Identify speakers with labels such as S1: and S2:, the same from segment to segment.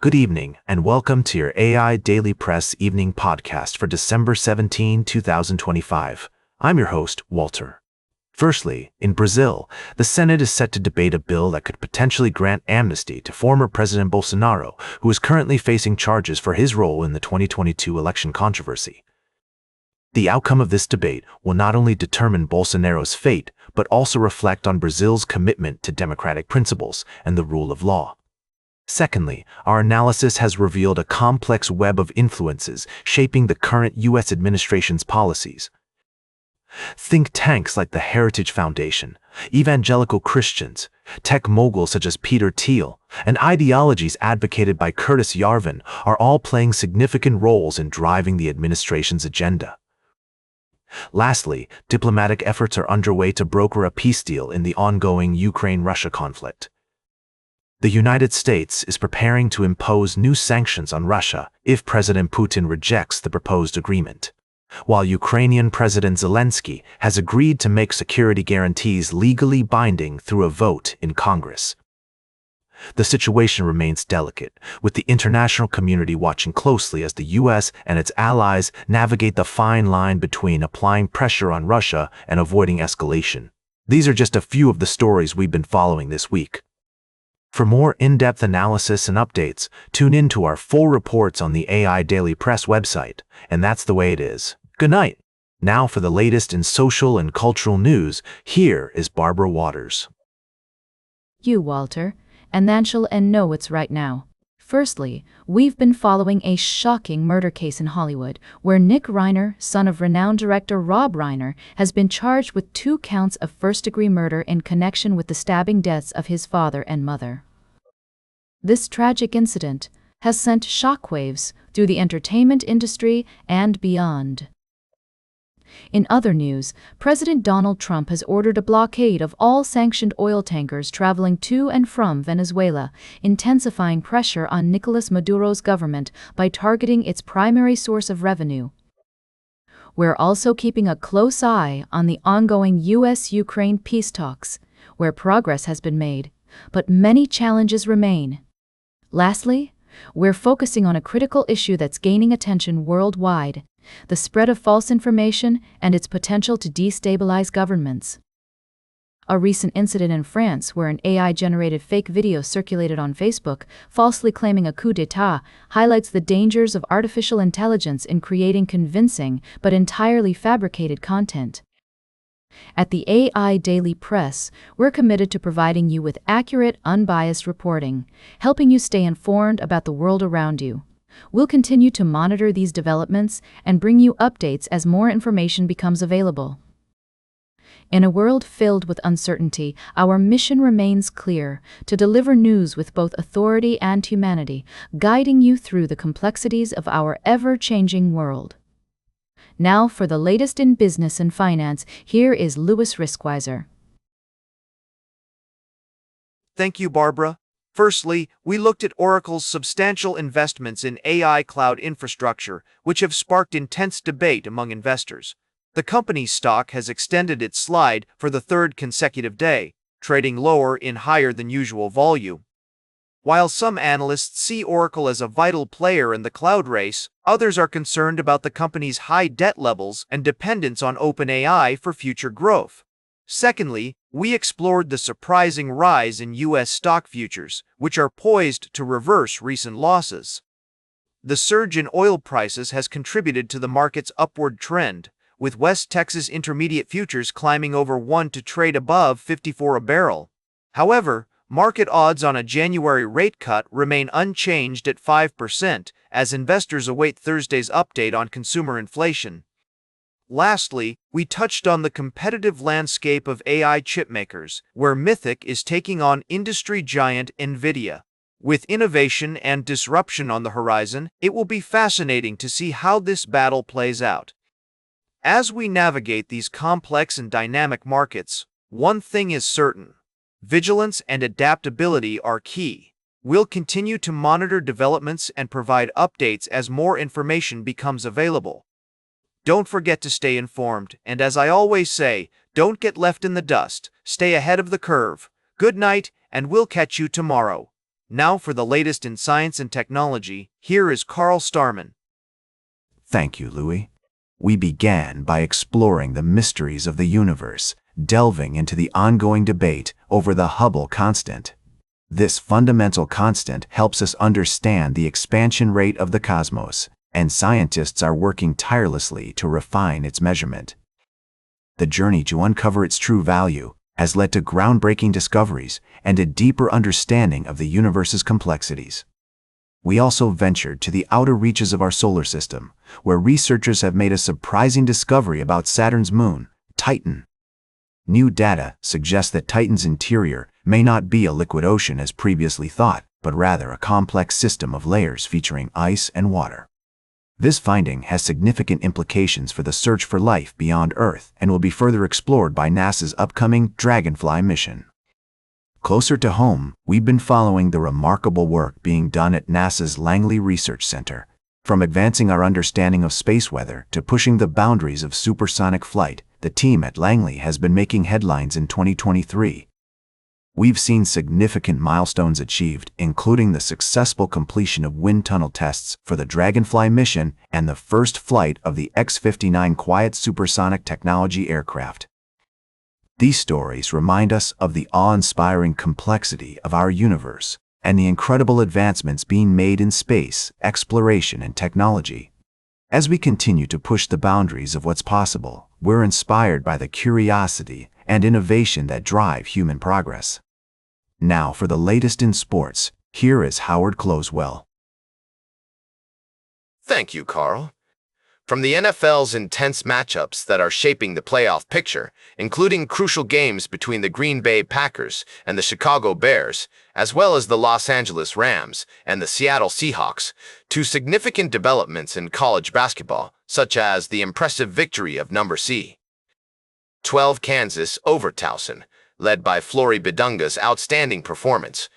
S1: Good evening, and welcome to your AI Daily Press evening podcast for December 17, 2025. I'm your host, Walter. Firstly, in Brazil, the Senate is set to debate a bill that could potentially grant amnesty to former President Bolsonaro, who is currently facing charges for his role in the 2022 election controversy. The outcome of this debate will not only determine Bolsonaro's fate, but also reflect on Brazil's commitment to democratic principles and the rule of law. Secondly, our analysis has revealed a complex web of influences shaping the current U.S. administration's policies. Think tanks like the Heritage Foundation, evangelical Christians, tech moguls such as Peter Thiel, and ideologies advocated by Curtis Yarvin are all playing significant roles in driving the administration's agenda. Lastly, diplomatic efforts are underway to broker a peace deal in the ongoing Ukraine-Russia conflict. The United States is preparing to impose new sanctions on Russia if President Putin rejects the proposed agreement, while Ukrainian President Zelensky has agreed to make security guarantees legally binding through a vote in Congress. The situation remains delicate, with the international community watching closely as the U.S. and its allies navigate the fine line between applying pressure on Russia and avoiding escalation. These are just a few of the stories we've been following this week. For more in-depth analysis and updates, tune in to our full reports on the AIDailyPress website, and that's the way it is. Good night. Now for the latest in social and cultural news, here is Barbara Waters.
S2: You, Walter, and then she'll know what's right now. Firstly, we've been following a shocking murder case in Hollywood, where Nick Reiner, son of renowned director Rob Reiner, has been charged with 2 counts of first-degree murder in connection with the stabbing deaths of his father and mother. This tragic incident has sent shockwaves through the entertainment industry and beyond. In other news, President Donald Trump has ordered a blockade of all sanctioned oil tankers traveling to and from Venezuela, intensifying pressure on Nicolas Maduro's government by targeting its primary source of revenue. We're also keeping a close eye on the ongoing U.S.-Ukraine peace talks, where progress has been made, but many challenges remain. Lastly, we're focusing on a critical issue that's gaining attention worldwide: the spread of false information and its potential to destabilize governments. A recent incident in France where an AI-generated fake video circulated on Facebook, falsely claiming a coup d'état, highlights the dangers of artificial intelligence in creating convincing but entirely fabricated content. At the AI Daily Press, we're committed to providing you with accurate, unbiased reporting, helping you stay informed about the world around you. We'll continue to monitor these developments and bring you updates as more information becomes available. In a world filled with uncertainty, our mission remains clear: to deliver news with both authority and humanity, guiding you through the complexities of our ever-changing world. Now for the latest in business and finance, here is Louis Riskweiser.
S3: Thank you, Barbara. Firstly, we looked at Oracle's substantial investments in AI cloud infrastructure, which have sparked intense debate among investors. The company's stock has extended its slide for the 3rd consecutive day, trading lower in higher than usual volume. While some analysts see Oracle as a vital player in the cloud race, others are concerned about the company's high debt levels and dependence on OpenAI for future growth. Secondly, we explored the surprising rise in U.S. stock futures, which are poised to reverse recent losses. The surge in oil prices has contributed to the market's upward trend, with West Texas Intermediate futures climbing over 1 to trade above 54 a barrel. However, market odds on a January rate cut remain unchanged at 5% as investors await Thursday's update on consumer inflation. Lastly, we touched on the competitive landscape of AI chipmakers, where Mythic is taking on industry giant NVIDIA. With innovation and disruption on the horizon, it will be fascinating to see how this battle plays out. As we navigate these complex and dynamic markets, one thing is certain: vigilance and adaptability are key. We'll continue to monitor developments and provide updates as more information becomes available. Don't forget to stay informed, and as I always say, don't get left in the dust. Stay ahead of the curve. Good night, and we'll catch you tomorrow. Now for the latest in science and technology, here is Carl Starman.
S1: Thank you, Louis. We began by exploring the mysteries of the universe, delving into the ongoing debate over the Hubble constant. This fundamental constant helps us understand the expansion rate of the cosmos, and scientists are working tirelessly to refine its measurement. The journey to uncover its true value has led to groundbreaking discoveries and a deeper understanding of the universe's complexities. We also ventured to the outer reaches of our solar system, where researchers have made a surprising discovery about Saturn's moon, Titan. New data suggests that Titan's interior may not be a liquid ocean as previously thought, but rather a complex system of layers featuring ice and water. This finding has significant implications for the search for life beyond Earth and will be further explored by NASA's upcoming Dragonfly mission. Closer to home, we've been following the remarkable work being done at NASA's Langley Research Center. From advancing our understanding of space weather to pushing the boundaries of supersonic flight, the team at Langley has been making headlines in 2023. We've seen significant milestones achieved, including the successful completion of wind tunnel tests for the Dragonfly mission and the first flight of the X-59 quiet supersonic technology aircraft. These stories remind us of the awe-inspiring complexity of our universe and the incredible advancements being made in space, exploration, and technology. As we continue to push the boundaries of what's possible, we're inspired by the curiosity and innovation that drive human progress. Now for the latest in sports, here is Howard Closewell.
S4: Thank you, Carl. From the NFL's intense matchups that are shaping the playoff picture, including crucial games between the Green Bay Packers and the Chicago Bears, as well as the Los Angeles Rams and the Seattle Seahawks, to significant developments in college basketball, such as the impressive victory of number 12 Kansas over Towson, led by Flory Bidunga's outstanding performance.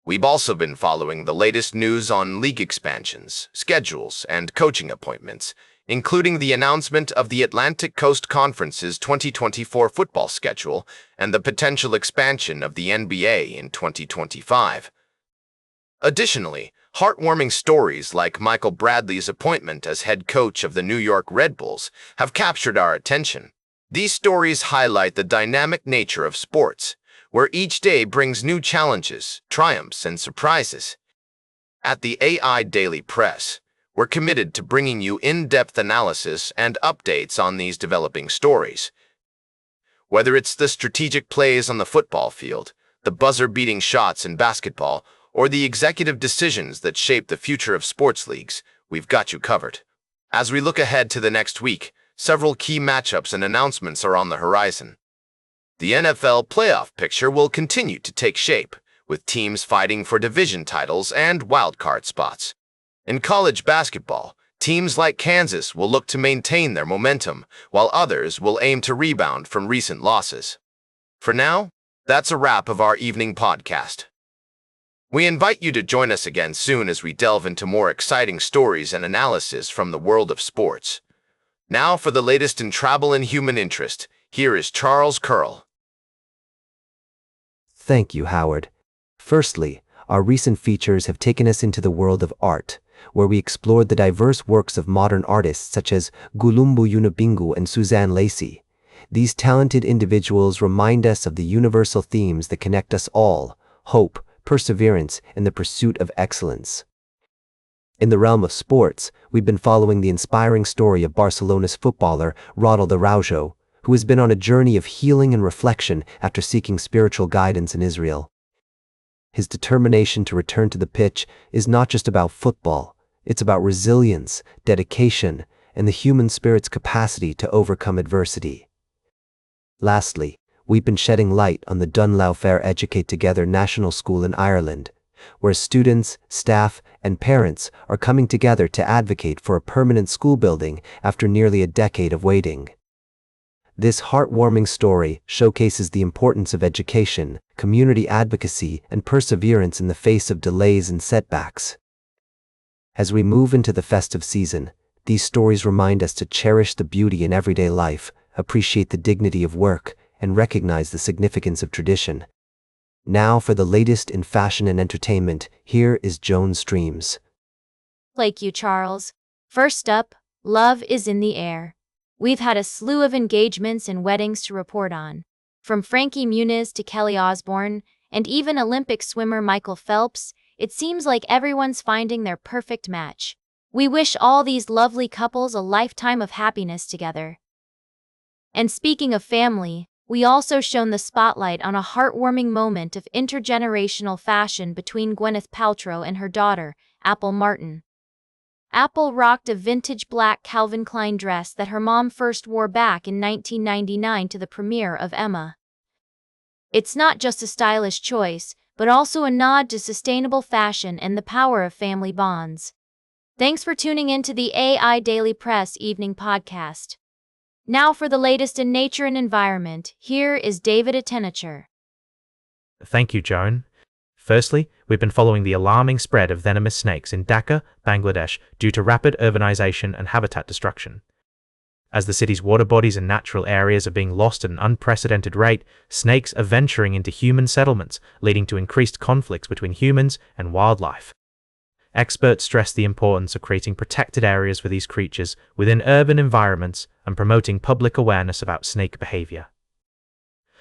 S4: We've also been following the latest news on league expansions, schedules, and coaching appointments, including the announcement of the Atlantic Coast Conference's 2024 football schedule and the potential expansion of the NBA in 2025. Additionally, heartwarming stories like Michael Bradley's appointment as head coach of the New York Red Bulls have captured our attention. These stories highlight the dynamic nature of sports, where each day brings new challenges, triumphs, and surprises. At the AIDailyPress, we're committed to bringing you in-depth analysis and updates on these developing stories. Whether it's the strategic plays on the football field, the buzzer-beating shots in basketball, or the executive decisions that shape the future of sports leagues, we've got you covered. As we look ahead to the next week, several key matchups and announcements are on the horizon. The NFL playoff picture will continue to take shape, with teams fighting for division titles and wildcard spots. In college basketball, teams like Kansas will look to maintain their momentum, while others will aim to rebound from recent losses. For now, that's a wrap of our evening podcast. We invite you to join us again soon as we delve into more exciting stories and analysis from the world of sports. Now for the latest in travel and human interest, here is Charles Curl.
S5: Thank you, Howard. Firstly, our recent features have taken us into the world of art, where we explored the diverse works of modern artists such as Gulumbu Yunubingu and Suzanne Lacey. These talented individuals remind us of the universal themes that connect us all: hope, perseverance, and the pursuit of excellence. In the realm of sports, we've been following the inspiring story of Barcelona's footballer Ronald Araujo, who has been on a journey of healing and reflection after seeking spiritual guidance in Israel. His determination to return to the pitch is not just about football, it's about resilience, dedication, and the human spirit's capacity to overcome adversity. Lastly, we've been shedding light on the Dunlow Fair Educate Together National School in Ireland, where students, staff, and parents are coming together to advocate for a permanent school building after nearly a decade of waiting. This heartwarming story showcases the importance of education, community advocacy, and perseverance in the face of delays and setbacks. As we move into the festive season, these stories remind us to cherish the beauty in everyday life, appreciate the dignity of work, and recognize the significance of tradition. Now for the latest in fashion and entertainment, here is Joan Streams.
S6: Thank you, Charles. First up, love is in the air. We've had a slew of engagements and weddings to report on. From Frankie Muniz to Kelly Osbourne, and even Olympic swimmer Michael Phelps, it seems like everyone's finding their perfect match. We wish all these lovely couples a lifetime of happiness together. And speaking of family, we also shone the spotlight on a heartwarming moment of intergenerational fashion between Gwyneth Paltrow and her daughter, Apple Martin. Apple rocked a vintage black Calvin Klein dress that her mom first wore back in 1999 to the premiere of Emma. It's not just a stylish choice, but also a nod to sustainable fashion and the power of family bonds. Thanks for tuning in to the AI Daily Press Evening Podcast. Now for the latest in nature and environment, here is David Attenacher.
S1: Thank you, Joan. Firstly, we've been following the alarming spread of venomous snakes in Dhaka, Bangladesh, due to rapid urbanization and habitat destruction. As the city's water bodies and natural areas are being lost at an unprecedented rate, snakes are venturing into human settlements, leading to increased conflicts between humans and wildlife. Experts stress the importance of creating protected areas for these creatures within urban environments and promoting public awareness about snake behavior.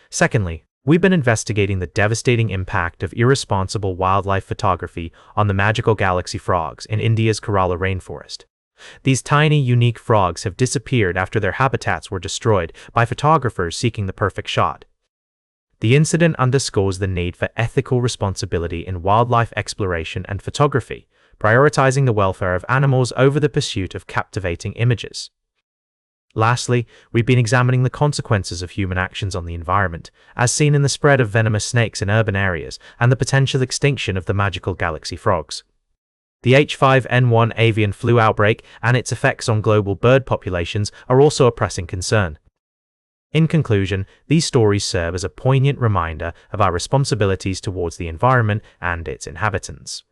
S1: Secondly, we've been investigating the devastating impact of irresponsible wildlife photography on the magical galaxy frogs in India's Kerala rainforest. These tiny, unique frogs have disappeared after their habitats were destroyed by photographers seeking the perfect shot. The incident underscores the need for ethical responsibility in wildlife exploration and photography, prioritizing the welfare of animals over the pursuit of captivating images. Lastly, we've been examining the consequences of human actions on the environment, as seen in the spread of venomous snakes in urban areas and the potential extinction of the magical galaxy frogs. The H5N1 avian flu outbreak and its effects on global bird populations are also a pressing concern. In conclusion, these stories serve as a poignant reminder of our responsibilities towards the environment and its inhabitants.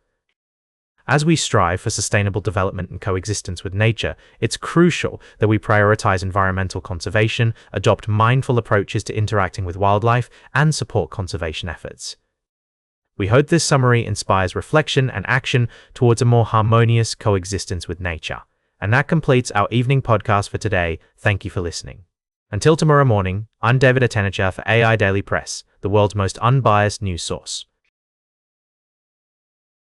S1: As we strive for sustainable development and coexistence with nature, it's crucial that we prioritize environmental conservation, adopt mindful approaches to interacting with wildlife, and support conservation efforts. We hope this summary inspires reflection and action towards a more harmonious coexistence with nature. And that completes our evening podcast for today. Thank you for listening. Until tomorrow morning, I'm David Attenacher for AI Daily Press, the world's most unbiased news source.